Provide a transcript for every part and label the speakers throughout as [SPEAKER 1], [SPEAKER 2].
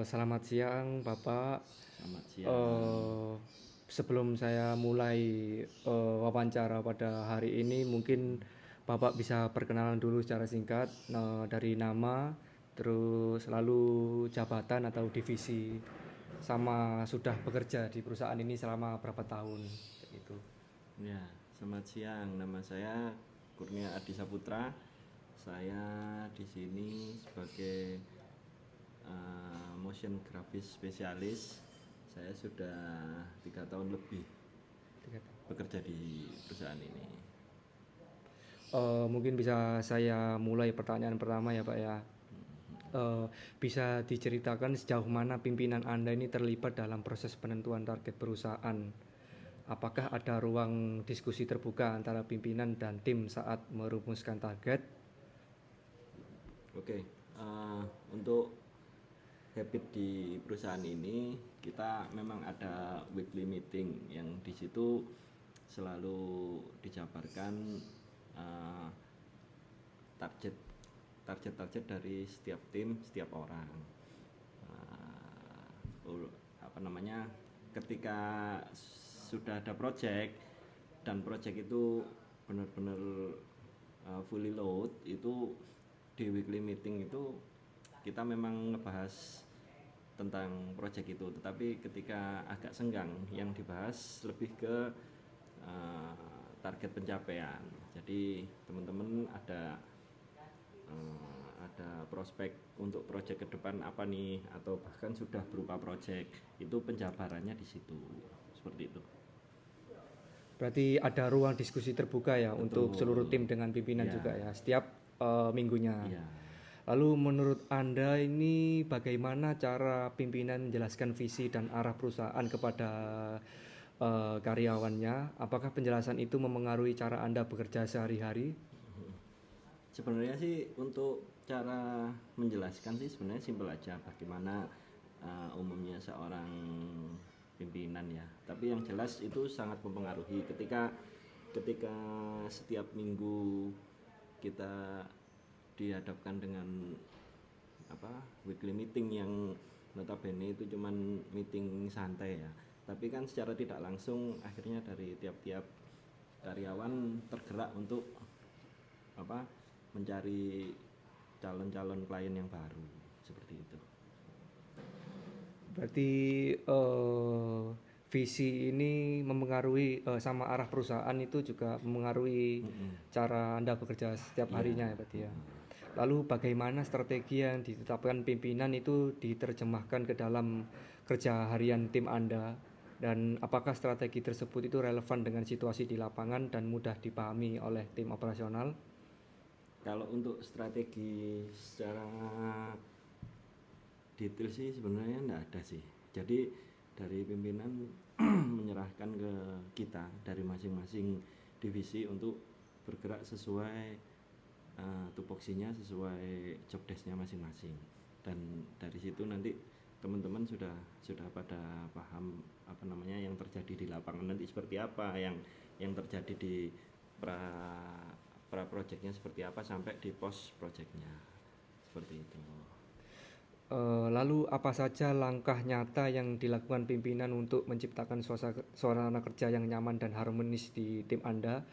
[SPEAKER 1] Selamat siang, Bapak.
[SPEAKER 2] Selamat siang.
[SPEAKER 1] Eh, Sebelum saya mulai wawancara pada hari ini, mungkin Bapak bisa perkenalan dulu secara singkat dari nama, terus lalu jabatan atau divisi, sama sudah bekerja di perusahaan ini selama berapa tahun, kayak gitu.
[SPEAKER 2] Ya, selamat siang. Nama saya Kurnia Adi Saputra. Saya di sini sebagai motion grafis spesialis. Saya sudah 3 tahun lebih
[SPEAKER 1] Tiga tahun.
[SPEAKER 2] bekerja di perusahaan ini.
[SPEAKER 1] Mungkin bisa saya mulai pertanyaan pertama ya, Pak ya. Eh, Bisa diceritakan sejauh mana pimpinan Anda ini terlibat dalam proses penentuan target perusahaan? Apakah ada ruang diskusi terbuka antara pimpinan dan tim saat merumuskan target?
[SPEAKER 2] Oke, untuk habit di perusahaan ini kita memang ada weekly meeting yang di situ selalu dijabarkan eh, target target dari setiap tim, setiap orang. Apa namanya, ketika sudah ada project dan project itu benar-benar fully load, itu di weekly meeting itu kita memang ngebahas tentang project itu, tetapi ketika agak senggang yang dibahas lebih ke uh, target pencapaian. Jadi teman-teman ada prospek untuk project ke depan apa nih, atau bahkan sudah berupa project, itu penjabarannya di situ, seperti itu.
[SPEAKER 1] Berarti ada ruang diskusi terbuka ya untuk seluruh tim
[SPEAKER 2] Betul.
[SPEAKER 1] dengan pimpinan
[SPEAKER 2] Ya.
[SPEAKER 1] juga ya setiap minggunya.
[SPEAKER 2] Iya.
[SPEAKER 1] Lalu menurut Anda ini bagaimana cara pimpinan menjelaskan visi dan arah perusahaan kepada karyawannya? Apakah penjelasan itu memengaruhi cara Anda bekerja sehari-hari?
[SPEAKER 2] Sebenarnya sih untuk cara menjelaskan sih sebenarnya simpel aja, bagaimana umumnya seorang pimpinan ya. Tapi yang jelas itu sangat mempengaruhi ketika ketika setiap minggu kita dihadapkan dengan weekly meeting yang notabene itu cuman meeting santai ya. Tapi kan secara tidak langsung akhirnya dari tiap-tiap karyawan tergerak untuk apa mencari calon-calon klien yang baru, seperti itu.
[SPEAKER 1] Berarti visi ini memengaruhi sama arah perusahaan itu juga memengaruhi cara Anda bekerja setiap
[SPEAKER 2] Iya.
[SPEAKER 1] harinya ya berarti ya. Lalu bagaimana strategi yang ditetapkan pimpinan itu diterjemahkan ke dalam kerja harian tim Anda, dan apakah strategi tersebut itu relevan dengan situasi di lapangan dan mudah dipahami oleh tim operasional?
[SPEAKER 2] Kalau untuk strategi secara detail sih sebenarnya enggak ada sih. Jadi dari pimpinan menyerahkan ke kita dari masing-masing divisi untuk bergerak sesuai tupoksinya, sesuai job desk-nya masing-masing. Dan dari situ nanti teman-teman sudah pada paham apa namanya yang terjadi di lapangan nanti seperti apa, yang terjadi di pra pra projectnya seperti apa sampai di post projectnya, seperti itu.
[SPEAKER 1] Lalu apa saja langkah nyata yang dilakukan pimpinan untuk menciptakan suasana kerja yang nyaman dan harmonis di tim Anda?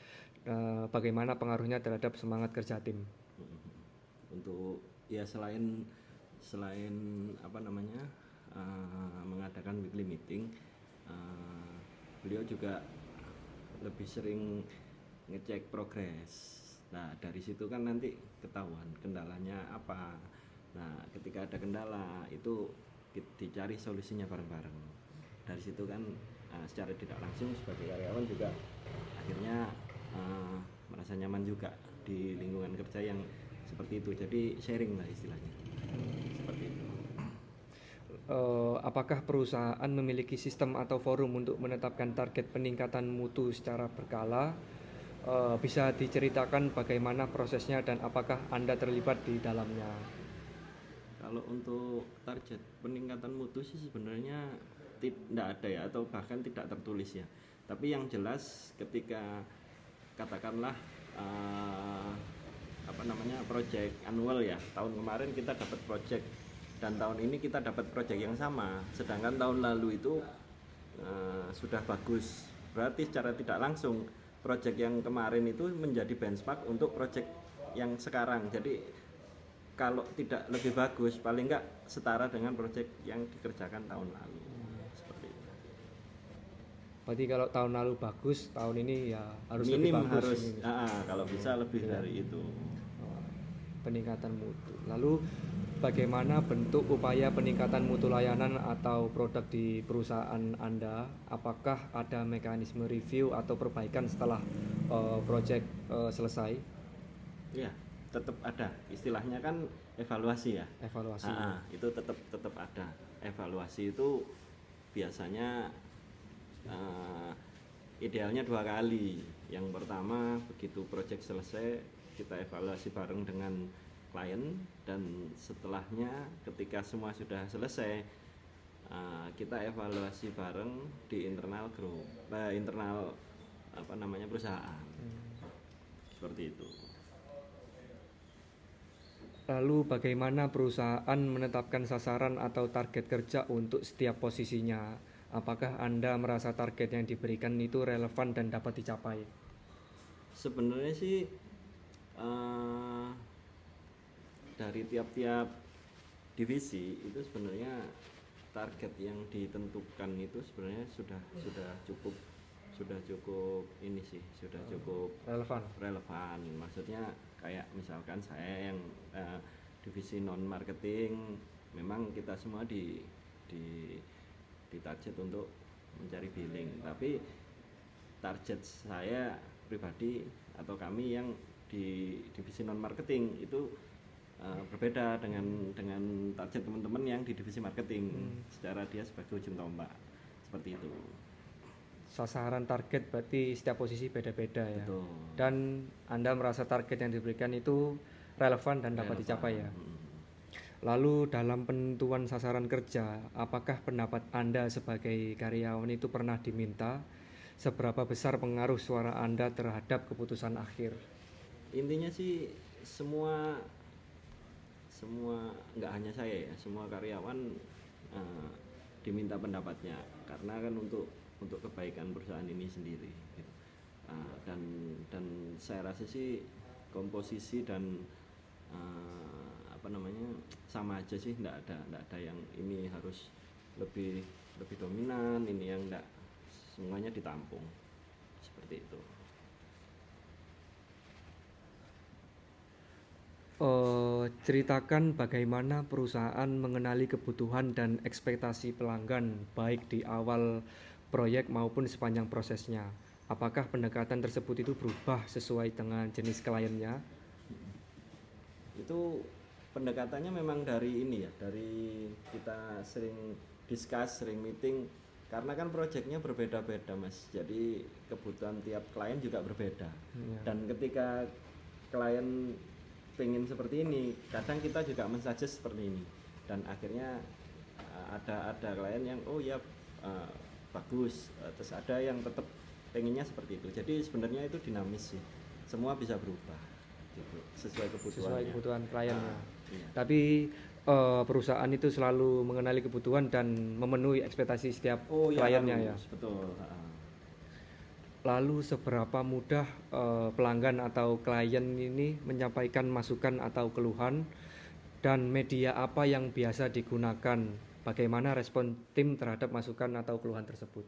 [SPEAKER 1] Bagaimana pengaruhnya terhadap semangat kerja tim?
[SPEAKER 2] Untuk ya selain selain apa namanya mengadakan weekly meeting, beliau juga lebih sering ngecek progres. Nah dari situ kan nanti ketahuan kendalanya apa. Nah ketika ada kendala itu dicari solusinya bareng-bareng. Dari situ kan secara tidak langsung sebagai karyawan juga akhirnya merasa nyaman juga di lingkungan kerja yang seperti itu. Jadi sharing lah istilahnya, seperti itu.
[SPEAKER 1] Apakah perusahaan memiliki sistem atau forum untuk menetapkan target peningkatan mutu secara berkala? Bisa diceritakan bagaimana prosesnya dan apakah Anda terlibat di dalamnya?
[SPEAKER 2] Kalau untuk target peningkatan mutu sih sebenarnya tidak ada ya, atau bahkan tidak tertulis ya. Tapi yang jelas ketika katakanlah project annual ya, tahun kemarin kita dapat project dan tahun ini kita dapat proyek yang sama, sedangkan tahun lalu itu sudah bagus. Berarti secara tidak langsung proyek yang kemarin itu menjadi benchmark untuk proyek yang sekarang. Jadi kalau tidak lebih bagus, paling enggak setara dengan proyek yang dikerjakan tahun lalu. Seperti itu.
[SPEAKER 1] Berarti kalau tahun lalu bagus, tahun ini ya harus lebih
[SPEAKER 2] Minim
[SPEAKER 1] bagus.
[SPEAKER 2] harus, kalau bisa lebih dari itu.
[SPEAKER 1] Peningkatan mutu. Lalu bagaimana bentuk upaya peningkatan mutu layanan atau produk di perusahaan Anda? Apakah ada mekanisme review atau perbaikan setelah proyek selesai?
[SPEAKER 2] Iya, tetap ada. Istilahnya kan evaluasi ya.
[SPEAKER 1] Evaluasi.
[SPEAKER 2] Itu tetap ada. Evaluasi itu biasanya idealnya 2 kali. Yang pertama, begitu proyek selesai kita evaluasi bareng dengan klien, dan setelahnya ketika semua sudah selesai kita evaluasi bareng di internal grup, internal perusahaan. Seperti itu.
[SPEAKER 1] Lalu bagaimana perusahaan menetapkan sasaran atau target kerja untuk setiap posisinya? Apakah Anda merasa target yang diberikan itu relevan dan dapat dicapai?
[SPEAKER 2] Sebenarnya sih dari tiap-tiap divisi itu sebenarnya target yang ditentukan itu sebenarnya sudah cukup ini sih, sudah cukup relevan. Maksudnya kayak misalkan saya yang divisi non marketing, memang kita semua di target untuk mencari billing, tapi target saya pribadi atau kami yang di divisi non marketing itu berbeda dengan target teman-teman yang di divisi marketing. Secara dia sebagai ujung tombak, seperti itu.
[SPEAKER 1] Sasaran target berarti setiap posisi beda-beda ya.
[SPEAKER 2] Betul.
[SPEAKER 1] Dan Anda merasa target yang diberikan itu relevan dan dapat dicapai ya. Lalu dalam penentuan sasaran kerja, apakah pendapat Anda sebagai karyawan itu pernah diminta seberapa besar pengaruh suara Anda terhadap keputusan akhir?
[SPEAKER 2] Intinya sih semua nggak hanya saya ya, semua karyawan diminta pendapatnya, karena kan untuk kebaikan perusahaan ini sendiri gitu. Dan saya rasa sih komposisi dan sama aja sih, nggak ada yang ini harus lebih dominan, ini yang nggak, semuanya ditampung seperti itu.
[SPEAKER 1] Ceritakan bagaimana perusahaan mengenali kebutuhan dan ekspektasi pelanggan baik di awal proyek maupun sepanjang prosesnya. Apakah pendekatan tersebut itu berubah sesuai dengan jenis kliennya?
[SPEAKER 2] Itu pendekatannya memang dari ini ya, dari kita sering discuss, sering meeting, karena kan proyeknya berbeda-beda Mas, jadi kebutuhan tiap klien juga berbeda. Dan ketika klien pengen seperti ini, kadang kita juga mensuggest seperti ini, dan akhirnya ada klien yang bagus, terus ada yang tetap pengennya seperti itu. Jadi sebenarnya itu dinamis sih, semua bisa berubah gitu, sesuai kebutuhan kliennya. Iya.
[SPEAKER 1] Tapi perusahaan itu selalu mengenali kebutuhan dan memenuhi ekspektasi setiap kliennya ya.
[SPEAKER 2] Betul.
[SPEAKER 1] Lalu seberapa mudah pelanggan atau klien ini menyampaikan masukan atau keluhan, dan media apa yang biasa digunakan? Bagaimana respon tim terhadap masukan atau keluhan tersebut?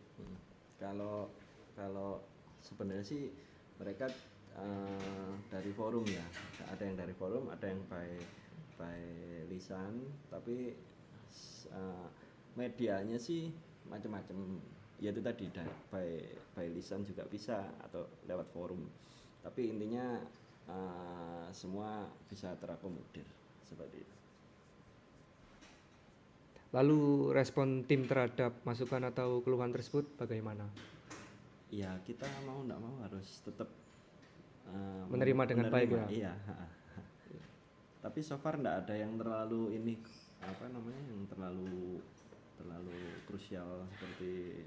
[SPEAKER 2] Kalau sebenarnya sih mereka dari forum ya, ada yang dari forum, ada yang by lisan, tapi medianya sih macam-macam. Ya itu tadi, by lisan juga bisa atau lewat forum, tapi intinya semua bisa terakomodir seperti itu.
[SPEAKER 1] Lalu respon tim terhadap masukan atau keluhan tersebut bagaimana?
[SPEAKER 2] Ya kita mau nggak mau harus tetap
[SPEAKER 1] menerima dengan baik ya.
[SPEAKER 2] Iya. Tapi so far nggak ada yang terlalu ini yang terlalu krusial, seperti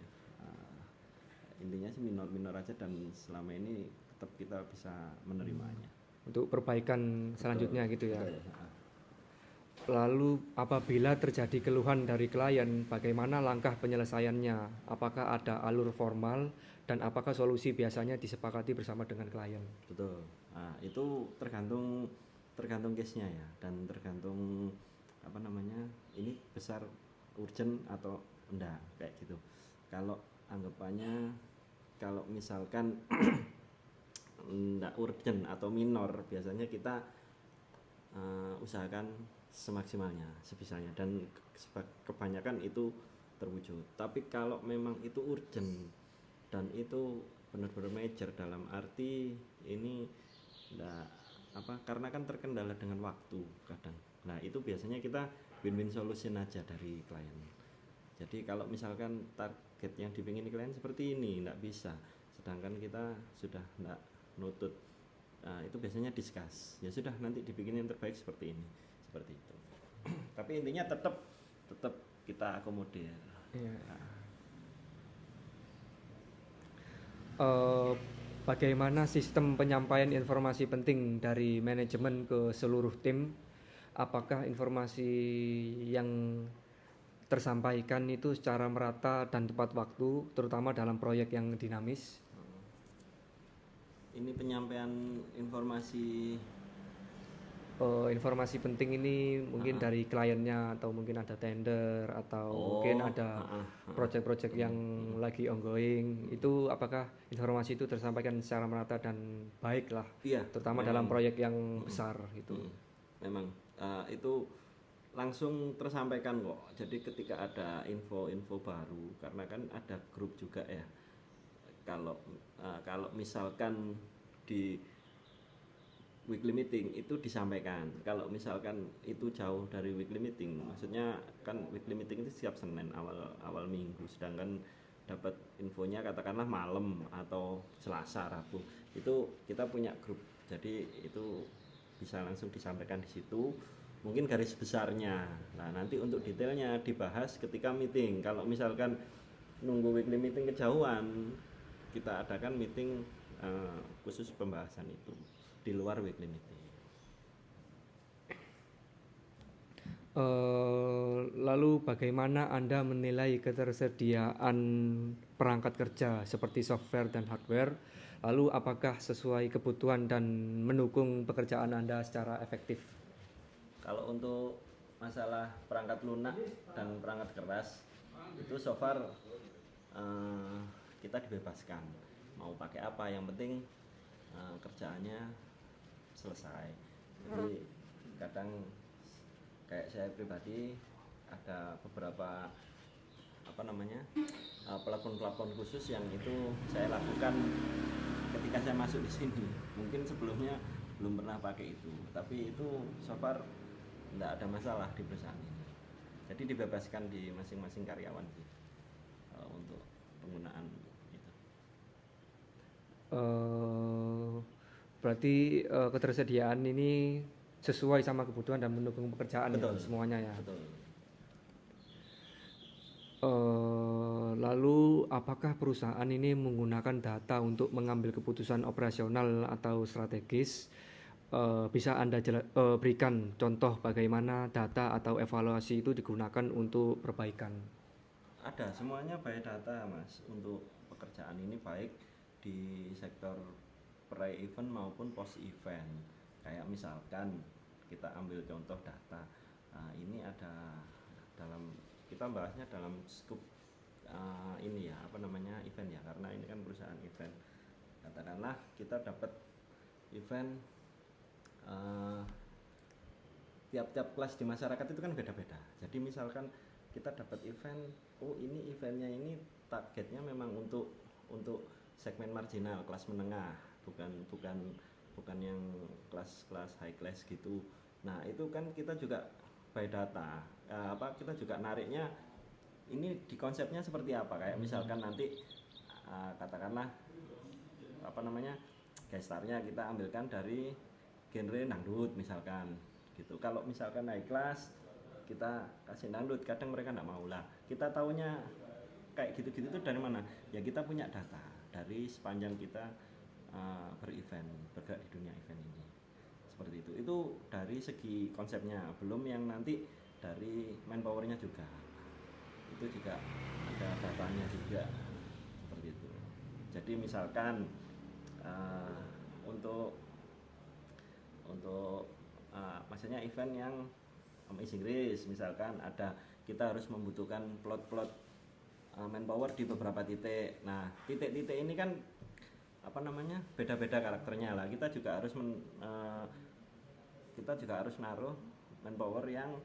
[SPEAKER 2] intinya sih minor aja, dan selama ini tetap kita bisa menerimanya.
[SPEAKER 1] Untuk perbaikan selanjutnya gitu ya. Lalu apabila terjadi keluhan dari klien, bagaimana langkah penyelesaiannya? Apakah ada alur formal dan apakah solusi biasanya disepakati bersama dengan klien?
[SPEAKER 2] Betul. Nah, itu tergantung tergantung case-nya ya, dan tergantung apa namanya, ini besar, urgent atau enggak, kayak gitu. Kalau anggapannya, kalau misalkan enggak urgent atau minor, biasanya kita usahakan semaksimalnya, sebisanya, dan kebanyakan itu terwujud. Tapi kalau memang itu urgent dan itu benar-benar major, dalam arti ini enggak apa, karena kan terkendala dengan waktu kadang. Nah, itu biasanya kita win-win solution aja dari klien. Jadi kalau misalkan target yang dipingin klien seperti ini enggak bisa, sedangkan kita sudah enggak nutut, nah, itu biasanya discuss, ya sudah nanti dibikin yang terbaik seperti ini, seperti itu. Tapi intinya tetap tetap kita akomodir.
[SPEAKER 1] Iya.
[SPEAKER 2] Nah,
[SPEAKER 1] Eh, Bagaimana sistem penyampaian informasi penting dari manajemen ke seluruh tim? Apakah informasi yang tersampaikan itu secara merata dan tepat waktu, terutama dalam proyek yang dinamis?
[SPEAKER 2] ini penyampaian informasi.
[SPEAKER 1] Informasi penting ini mungkin dari kliennya atau mungkin ada tender atau mungkin
[SPEAKER 2] Oh,
[SPEAKER 1] ada project-project yang lagi ongoing, itu apakah informasi itu tersampaikan secara merata dan baik lah,
[SPEAKER 2] iya,
[SPEAKER 1] terutama dalam
[SPEAKER 2] memang.
[SPEAKER 1] proyek yang besar itu.
[SPEAKER 2] Memang itu langsung tersampaikan kok. Jadi ketika ada info-info baru, karena kan ada grup juga ya. Kalau misalkan di weekly meeting itu disampaikan. Kalau misalkan itu jauh dari weekly meeting, maksudnya kan weekly meeting itu setiap Senin awal minggu, sedangkan dapat infonya katakanlah malam atau Selasa, Rabu, itu kita punya grup. Jadi itu bisa langsung disampaikan di situ. Mungkin garis besarnya. Nah, nanti untuk detailnya dibahas ketika meeting. Kalau misalkan nunggu weekly meeting kejauhan, kita adakan meeting khusus pembahasan itu di luar weekly meeting.
[SPEAKER 1] Lalu bagaimana Anda menilai ketersediaan perangkat kerja seperti software dan hardware? Lalu apakah sesuai kebutuhan dan mendukung pekerjaan Anda secara efektif?
[SPEAKER 2] Kalau untuk masalah perangkat lunak dan perangkat keras, itu so far kita dibebaskan mau pakai apa, yang penting kerjaannya selesai. Jadi kadang kayak saya pribadi ada beberapa apa namanya pelakon-pelakon khusus yang itu saya lakukan ketika saya masuk di sini. Mungkin sebelumnya belum pernah pakai itu, tapi itu so far tidak ada masalah di perusahaan ini. Jadi dibebaskan di masing-masing karyawan sih untuk penggunaan itu.
[SPEAKER 1] Eh, Berarti ketersediaan ini sesuai sama kebutuhan dan mendukung pekerjaan.
[SPEAKER 2] Betul,
[SPEAKER 1] ya semuanya ya.
[SPEAKER 2] betul.
[SPEAKER 1] Lalu apakah perusahaan ini menggunakan data untuk mengambil keputusan operasional atau strategis? Bisa Anda berikan contoh bagaimana data atau evaluasi itu digunakan untuk perbaikan?
[SPEAKER 2] Ada, semuanya by data mas, untuk pekerjaan ini baik di sektor pre-event maupun post-event. Kayak misalkan kita ambil contoh data, ini ada dalam, kita bahasnya dalam skup ini ya, apa namanya, event ya, karena ini kan perusahaan event. Katakanlah kita dapat event, tiap-tiap kelas di masyarakat itu kan beda-beda. Jadi misalkan kita dapat event, oh ini eventnya ini targetnya memang untuk segmen marginal, kelas menengah, bukan bukan bukan yang kelas-kelas high class gitu. Nah, itu kan kita juga by data, kita juga nariknya ini di konsepnya seperti apa, kayak misalkan nanti katakanlah apa namanya, gestarnya kita ambilkan dari genre dangdut misalkan gitu. Kalau misalkan naik kelas kita kasih dangdut, kadang mereka nggak mau lah. Kita taunya kayak gitu-gitu tuh dari mana? Ya kita punya data dari sepanjang kita berevent, bergerak di dunia event ini. seperti itu. Itu dari segi konsepnya, belum yang nanti dari manpowernya juga. Itu juga ada datanya juga seperti itu. Jadi misalkan uh, untuk maksudnya event yang Amazing Race, misalkan ada, kita harus membutuhkan plot-plot manpower di beberapa titik. Nah, titik-titik ini kan apa namanya, beda-beda karakternya lah. Kita juga harus naruh manpower yang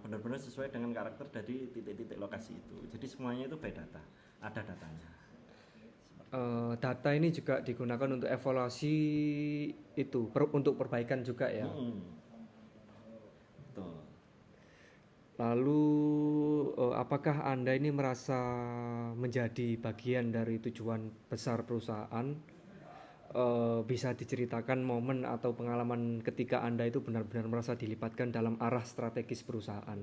[SPEAKER 2] benar-benar sesuai dengan karakter dari titik-titik lokasi itu. Jadi semuanya itu by data, ada datanya.
[SPEAKER 1] Data ini juga digunakan untuk evaluasi itu, untuk perbaikan juga ya.
[SPEAKER 2] Betul.
[SPEAKER 1] Lalu apakah Anda ini merasa menjadi bagian dari tujuan besar perusahaan? Bisa diceritakan momen atau pengalaman ketika Anda itu benar-benar merasa dilibatkan dalam arah strategis perusahaan?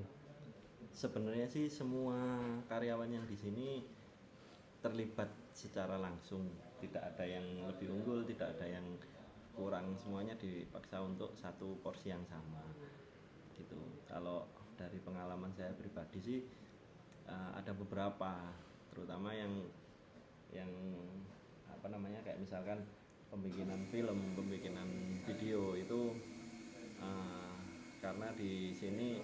[SPEAKER 2] Sebenarnya sih semua karyawan yang di sini terlibat secara langsung, tidak ada yang lebih unggul, tidak ada yang kurang, semuanya dipaksa untuk satu porsi yang sama gitu. Kalau dari pengalaman saya pribadi sih ada beberapa, terutama yang apa namanya, kayak misalkan pembikinan film, pembikinan video itu karena di sini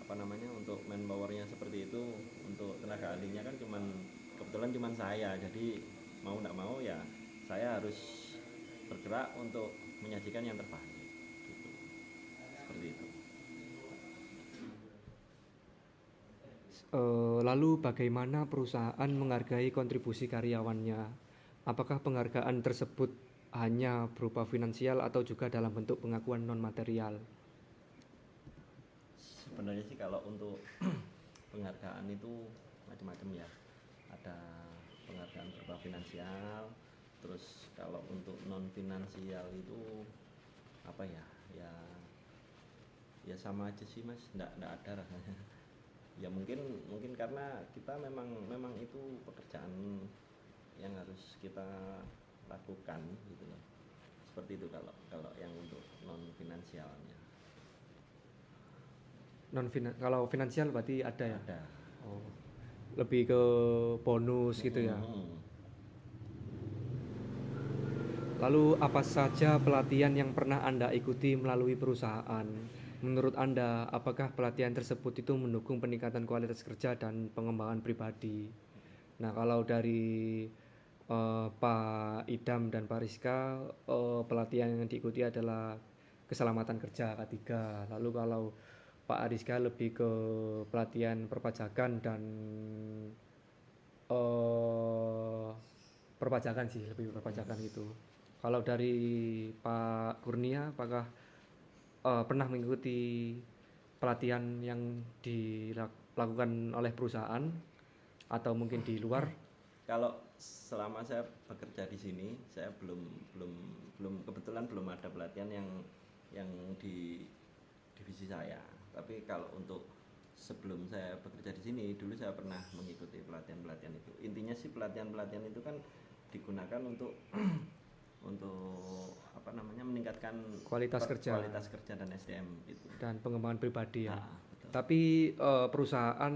[SPEAKER 2] apa namanya, untuk manpowernya seperti itu, untuk tenaga ahlinya kan kebetulan cuman saya, jadi mau tidak mau ya saya harus bergerak untuk menyajikan yang terbaik gitu. Seperti itu.
[SPEAKER 1] Lalu bagaimana perusahaan menghargai kontribusi karyawannya? Apakah penghargaan tersebut hanya berupa finansial atau juga dalam bentuk pengakuan non material?
[SPEAKER 2] Sebenarnya sih kalau untuk penghargaan itu macam-macam ya. Ada penghargaan berupa finansial, terus kalau untuk non finansial itu apa ya? Ya sama aja sih Mas, enggak ada rasanya. Ya mungkin karena kita memang itu pekerjaan yang harus kita lakukan gitu loh. Seperti itu kalau yang untuk non finansialnya.
[SPEAKER 1] Kalau finansial berarti ada ya?
[SPEAKER 2] Ada.
[SPEAKER 1] Oh, lebih ke bonus gitu ya. Lalu apa saja pelatihan yang pernah Anda ikuti melalui perusahaan? Menurut Anda, apakah pelatihan tersebut itu mendukung peningkatan kualitas kerja dan pengembangan pribadi? Nah, kalau dari Pak Idam dan Pak Rizka, pelatihan yang diikuti adalah keselamatan kerja K3. Lalu kalau Pak Rizka lebih ke pelatihan perpajakan dan perpajakan sih, lebih perpajakan gitu. Kalau dari Pak Kurnia, apakah pernah mengikuti pelatihan yang dilakukan oleh perusahaan atau mungkin di luar?
[SPEAKER 2] Kalau selama saya bekerja di sini, saya kebetulan belum ada pelatihan yang di divisi saya. Tapi kalau untuk sebelum saya bekerja di sini, dulu saya pernah mengikuti pelatihan-pelatihan itu. Intinya sih pelatihan-pelatihan itu kan digunakan untuk apa namanya, meningkatkan
[SPEAKER 1] Kualitas kerja
[SPEAKER 2] dan SDM itu.
[SPEAKER 1] dan pengembangan pribadi ya.
[SPEAKER 2] Betul.
[SPEAKER 1] Tapi perusahaan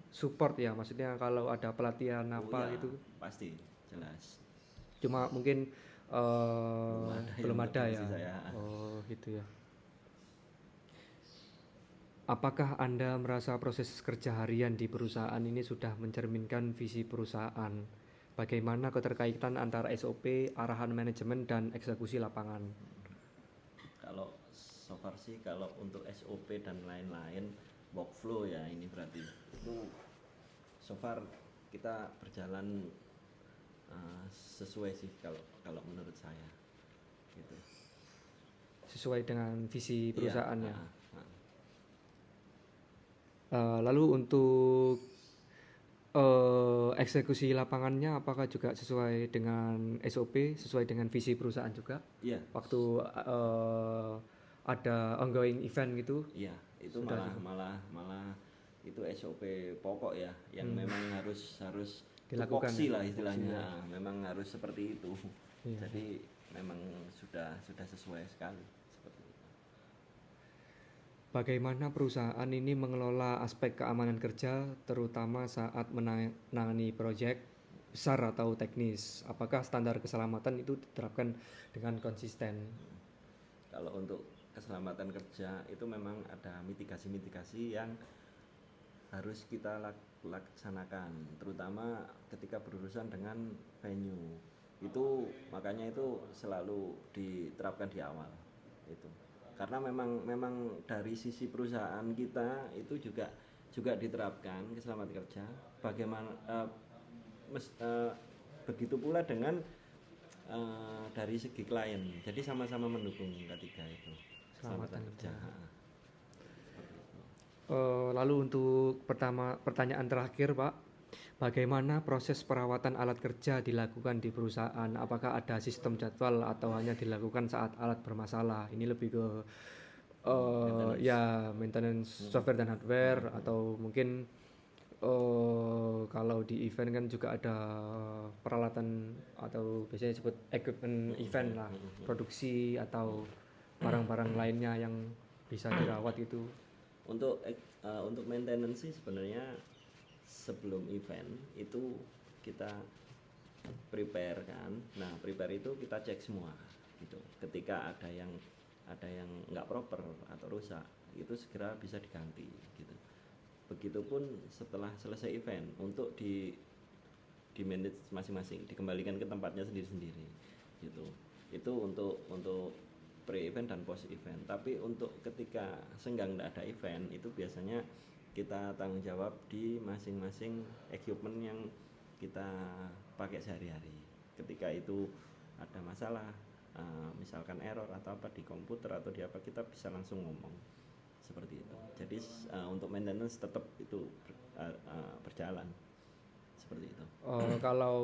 [SPEAKER 1] support ya, maksudnya kalau ada pelatihan apa
[SPEAKER 2] ya,
[SPEAKER 1] gitu.
[SPEAKER 2] Pasti, jelas.
[SPEAKER 1] Cuma mungkin belum ada ya.
[SPEAKER 2] Saya.
[SPEAKER 1] Oh gitu ya. Apakah Anda merasa proses kerja harian di perusahaan ini sudah mencerminkan visi perusahaan? Bagaimana keterkaitan antara SOP, arahan manajemen, dan eksekusi lapangan?
[SPEAKER 2] Kalau so far sih, kalau untuk SOP dan lain-lain, workflow ya ini berarti itu so far kita berjalan sesuai sih kalau menurut saya gitu.
[SPEAKER 1] Sesuai dengan visi perusahaannya.
[SPEAKER 2] Iya,
[SPEAKER 1] Lalu untuk eksekusi lapangannya apakah juga sesuai dengan SOP, sesuai dengan visi perusahaan juga?
[SPEAKER 2] Iya.
[SPEAKER 1] Waktu ada ongoing event gitu?
[SPEAKER 2] Iya, itu malah itu SOP pokok ya, yang memang harus
[SPEAKER 1] dilakukan
[SPEAKER 2] tupoksi lah istilahnya. Memang harus seperti itu. Iya. Jadi memang sudah sesuai sekali seperti itu.
[SPEAKER 1] Bagaimana perusahaan ini mengelola aspek keamanan kerja, terutama saat menangani proyek besar atau teknis? Apakah standar keselamatan itu diterapkan dengan konsisten?
[SPEAKER 2] Kalau untuk keselamatan kerja itu memang ada mitigasi-mitigasi yang harus kita laksanakan, terutama ketika berurusan dengan venue. Itu makanya itu selalu diterapkan di awal itu. Karena memang dari sisi perusahaan kita itu juga diterapkan keselamatan kerja. Bagaimana begitu pula dengan dari segi klien. Jadi sama-sama mendukung ketiga itu keselamatan kerja.
[SPEAKER 1] Lalu untuk pertanyaan terakhir, Pak, bagaimana proses perawatan alat kerja dilakukan di perusahaan? Apakah ada sistem jadwal atau hanya dilakukan saat alat bermasalah? Ini lebih ke maintenance software dan hardware, atau mungkin kalau di event kan juga ada peralatan atau biasanya disebut equipment event lah, produksi atau barang-barang lainnya yang bisa dirawat itu.
[SPEAKER 2] Untuk maintenance sih sebenarnya sebelum event itu kita prepare kan. Nah, prepare itu kita cek semua gitu. Ketika ada yang nggak proper atau rusak, itu segera bisa diganti gitu. Begitupun setelah selesai event untuk di manage masing-masing, dikembalikan ke tempatnya sendiri-sendiri gitu. Itu untuk pre-event dan post-event. Tapi untuk ketika senggang tidak ada event, itu biasanya kita tanggung jawab di masing-masing equipment yang kita pakai sehari-hari. Ketika itu ada masalah, misalkan error atau apa di komputer atau di apa, kita bisa langsung ngomong seperti itu. Jadi untuk maintenance tetap itu berjalan seperti itu.
[SPEAKER 1] Kalau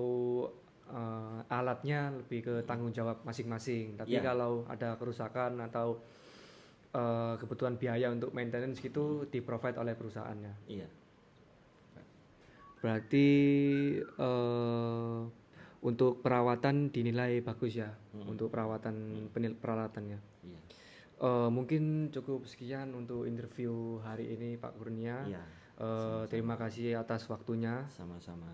[SPEAKER 1] alatnya lebih ke tanggung jawab masing-masing, tapi kalau ada kerusakan atau kebutuhan biaya untuk maintenance gitu di-provide oleh perusahaannya.
[SPEAKER 2] Iya.
[SPEAKER 1] Berarti untuk perawatan dinilai bagus ya, untuk perawatan peralatannya.
[SPEAKER 2] Iya.
[SPEAKER 1] Mungkin cukup sekian untuk interview hari ini Pak Kurnia.
[SPEAKER 2] Iya.
[SPEAKER 1] Terima kasih atas waktunya.
[SPEAKER 2] Sama-sama.